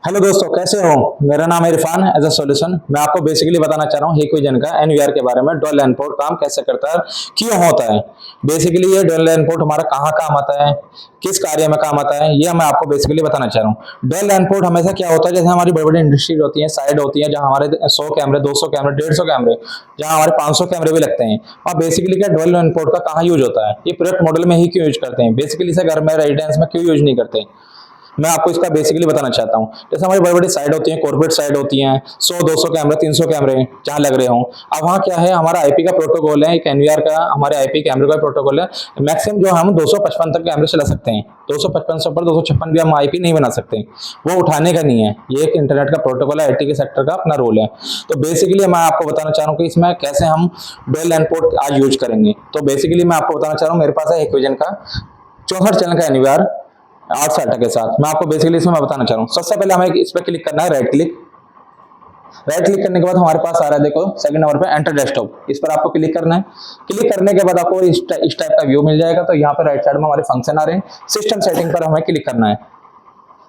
Hello दोस्तों, कैसे हो? मेरा नाम है इरफान। एज अ सॉल्यूशन मैं आपको बेसिकली बताना चाह रहा हूँ हिक्विजन का एनवीआर के बारे में। डुअल एनपोर्ट काम कैसे करता है, क्यों होता है। बेसिकली ये डुअल एनपोर्ट हमारा कहाँ काम आता है, किस कार्य में काम आता है, ये मैं आपको बेसिकली बताना चाह रहा हूँ। डुअल एनपोर्ट हमेशा क्या होता है, जैसे हमारी बड़ी बड़ी इंडस्ट्रीज होती है, साइड होती है, जहाँ हमारे 100 कैमरे, 200 कैमरे, 150 कैमरे, जहाँ हमारे 500 कैमरे भी लगते हैं। और बेसिकली क्या डुअल एनपोर्ट का कहाँ यूज होता है, ये प्रोजेक्ट मॉडल में ही क्यों यूज करते हैं, बेसिकली इसे घर में रेजिडेंस में क्यों यूज नहीं करते, मैं आपको इसका बेसिकली बताना चाहता हूँ। जैसे हमारी बड़ी बड़ी साइड होती हैं, कॉर्पोरेट साइड होती हैं, 100-200 कैमरे, 300 कैमरे जहाँ लग रहे हों। अब वहाँ क्या है, हमारा आईपी का प्रोटोकॉल है, एक एनवीआर का हमारे आईपी कैमरे का प्रोटोकॉल है। मैक्सिमम जो हम 255 तक कैमरे चला सकते हैं, 255 से ऊपर 256 भी हम आईपी नहीं बना सकते, वो उठाने का नहीं है। ये एक इंटरनेट का प्रोटोकॉल है, आईटी के सेक्टर का अपना रोल है। तो बेसिकली मैं आपको बताना चाह रहा हूँ कि इसमें कैसे हम डुअल एनपोर्ट आज यूज करेंगे। तो बेसिकली मैं आपको बताना चाह रहा हूँ, मेरे पास है हिक्विजन का 64 चैनल का एनवीआर 8 SATA के साथ। मैं आपको बेसिकली इसमें मैं बताना चाह रहा हूँ। सबसे पहले हमें इस पर क्लिक करना है, राइट क्लिक। राइट क्लिक करने के बाद हमारे पास आ रहा है, देखो सेकंड नंबर पे एंटर डेस्कटॉप, इस पर आपको क्लिक करना है। क्लिक करने के बाद आपको इस टाइप का व्यू मिल जाएगा। तो यहाँ पे राइट साइड में हमारे फंक्शन आ रहे हैं। सिस्टम सेटिंग पर हमें क्लिक करना है।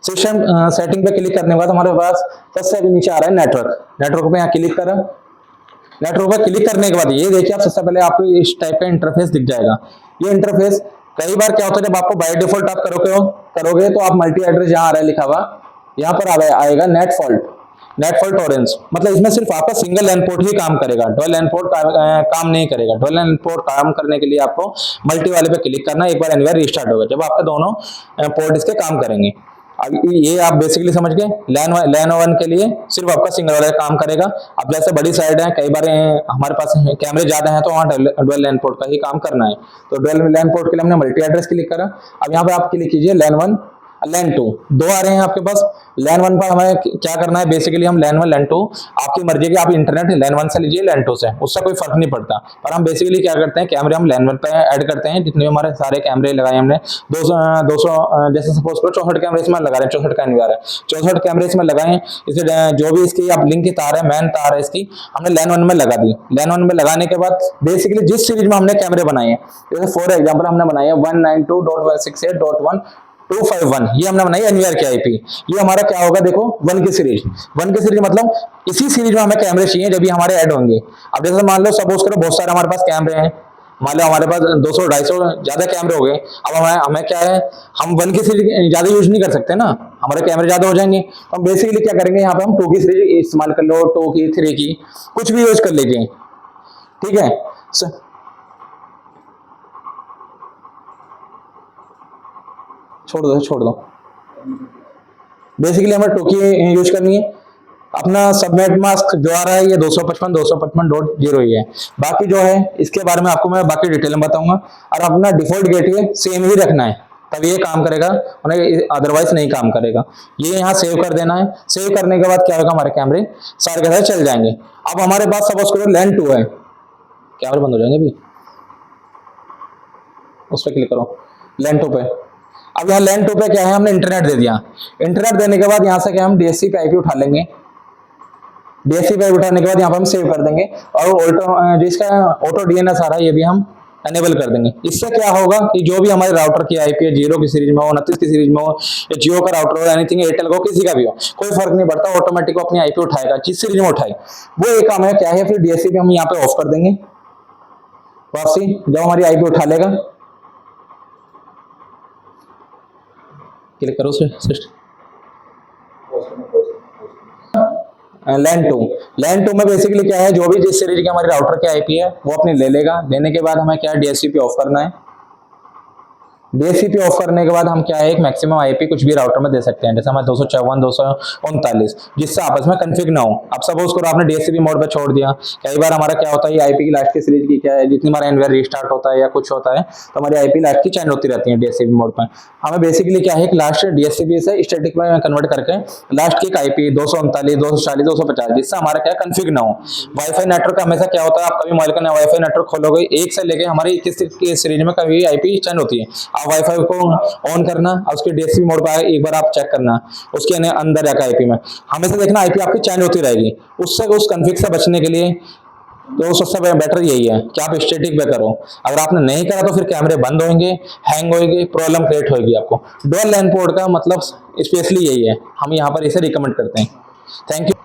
सिस्टम सेटिंग पे क्लिक करने के बाद हमारे पास सबसे नीचे आ रहा है नेटवर्क। नेटवर्क पे यहाँ क्लिक करें। नेटवर्क पर क्लिक करने के बाद ये देखिए, आप सबसे पहले आपको इस टाइप का इंटरफेस दिख जाएगा। ये इंटरफेस कई बार क्या होता है, जब आपको बाय डिफॉल्ट आप करोगे तो आप मल्टी एड्रेस जहां आ रहा है लिखा हुआ, यहाँ पर आएगा नेट फॉल्ट ऑरेंज, मतलब इसमें सिर्फ आपका सिंगल एनपोर्ट ही काम करेगा, डुअल एनपोर्ट काम नहीं करेगा। डुअल एनपोर्ट काम करने के लिए आपको मल्टी वाले पे क्लिक करना है। एक बार एनवीआर रिस्टार्ट होगा जब आपके दोनों पोर्ट इसके काम करेंगे। अब ये आप बेसिकली समझ गए। लैन वन के लिए सिर्फ आपका सिंगल वाला काम करेगा। अब जैसे बड़ी साइड है, कई बार हमारे पास कैमरे ज्यादा हैं, तो वहाँ डुअल लैन पोर्ट का ही काम करना है। तो डुअल लैन पोर्ट के लिए हमने मल्टी एड्रेस क्लिक करा। अब यहाँ पे आप क्लिक कीजिए लैन वन, लैन टू, दो आ रहे हैं आपके पास। लैन वन पर हमें क्या करना है, बेसिकली हम लैन वन लैन टू आपकी मर्जी की, आप इंटरनेट लैन वन से लीजिए, लैन टू से, उससे कोई फर्क नहीं पड़ता। पर हम बेसिकली क्या करते हैं, कैमरे हम लैन वन पे ऐड करते हैं। जितने हमारे सारे कैमरे लगाए हमने 200 जैसे सपोज करो 64 कैमरे इसमें लगा रहे हैं, 64 का एनवीआर है, 64 कैमरे इसमें लगाए। इसे जो भी इसकी आप लिंक की तार है, मेन तार है इसकी, हमने लैन वन में लगा दी। लैन वन में लगाने के बाद बेसिकली जिस सीरीज में हमने कैमरे बनाए हैं, जैसे फॉर एग्जाम्पल हमने बनाए हैं 192.168.1.251, ये हमने बनाई एनवीआर की आईपी। ये हमारा क्या होगा, देखो वन की सीरीज मतलब इसी सीरीज में हमें कैमरे चाहिए जब ये हमारे ऐड होंगे। अब जैसे मान लो सपोज करो बहुत सारे हमारे पास कैमरे हैं, मान लो हमारे पास 200-250 ज्यादा कैमरे हो गए। अब हमें क्या है, हम वन की सीरीज ज्यादा यूज नहीं कर सकते ना, हमारे कैमरे ज्यादा हो जाएंगे। तो हम बेसिकली क्या करेंगे, यहाँ पे हम 2 की सीरीज इस्तेमाल कर लो, 2 की, 3 की, कुछ भी यूज कर लीजिए, ठीक है। छोड़ दो। बेसिकली हमें 2 की यूज करनी है। अपना सबनेट मास्क जो आ रहा है ये 255.255.0 ही है। बाकी जो है इसके बारे में आपको मैं बाकी डिटेल में बताऊंगा। और अपना डिफॉल्ट गेटवे सेम ही रखना है, तब ये काम करेगा, अदरवाइज नहीं काम करेगा। ये यहाँ सेव कर देना है। सेव करने के बाद क्या होगा, हमारे कैमरे सारे के सारे चल जाएंगे। अब हमारे पास सपोज करो लैन टू है, कैमरे बंद हो जाएंगे अभी, उस पर क्लिक करो लैन टू पे। अब यहाँ लैन टू पे क्या है, हमने इंटरनेट दे दिया। इंटरनेट देने के बाद यहाँ से क्या हम डीएससी पे आईपी उठा लेंगे। डीएससी पे उठाने के बाद यहाँ पे हम सेव कर देंगे। और जिसका ऑटो डीएनएस आ रहा है ये भी हम एनेबल कर देंगे। इससे क्या होगा कि जो भी हमारे राउटर की आईपी है, 0 की सीरीज में हो, 29 की सीरीज में हो, या जियो का राउटर हो, एनीथिंग, एयरटेल का, किसी का भी हो, कोई फर्क नहीं पड़ता, ऑटोमेटिक अपनी आईपी उठाएगा जिस सीरीज में उठाए। वो एक काम है क्या है, फिर डीएससी पे हम यहाँ पे ऑफ कर देंगे वापसी, जब हमारी आईपी उठा लेगा। क्लिक करो सिस्टम लैन टू में बेसिकली क्या है, जो भी जिस सीरीज की हमारी राउटर की आईपी है वो अपनी ले लेगा। लेने के बाद हमें क्या है, डीएससी पे ऑफ करना है। डीएससी पे ऑफ करने के बाद हम क्या है, एक मैक्सिमम आईपी कुछ भी राउटर में दे सकते हैं, जैसे हमें 254, 239, जिससे आपस में कन्फिग ना हो। अब सपोज करो आपने डीएससीपी मोड पे छोड़ दिया, कई बार हमारा क्या होता है, ये आईपी की लास्ट की सीरीज की क्या है, जितनी हमारा एनवीआर रिस्टार्ट होता है या कुछ होता है, तो हमारी आईपी लास्ट की चेंज होती रहती है डीएससीपी मोड पर। हमें बेसिकली क्या है, लास्ट डीएससीपी से स्टैटिक में कन्वर्ट करके लास्ट की आईपी 239, 240, 250, जिससे हमारा क्या कन्फिग ना हो। वाईफाई नेटवर्क हमेशा क्या होता है, आप कभी मोबाइल का वाईफाई नेटवर्क खोलोगे, एक से लेके हमारी 21 की सीरीज में कभी आईपी चेंज होती है। आप वाईफाई को ऑन करना, उसके डीएसपी मोड पर एक बार आप चेक करना, उसके अंदर जाकर आईपी में हमेशा देखना आईपी आपकी चेंज होती रहेगी। उससे उस कॉन्फ़िग से बचने के लिए तो सबसे बेटर यही है कि आप स्टैटिक पे करो। अगर आपने नहीं करा तो फिर कैमरे बंद होंगे, हैंग होएगी, प्रॉब्लम क्रिएट होएगी आपको। डुअल लैन पोर्ट का मतलब स्पेशली यही है, हम यहाँ पर इसे रिकमेंड करते हैं। Thank you.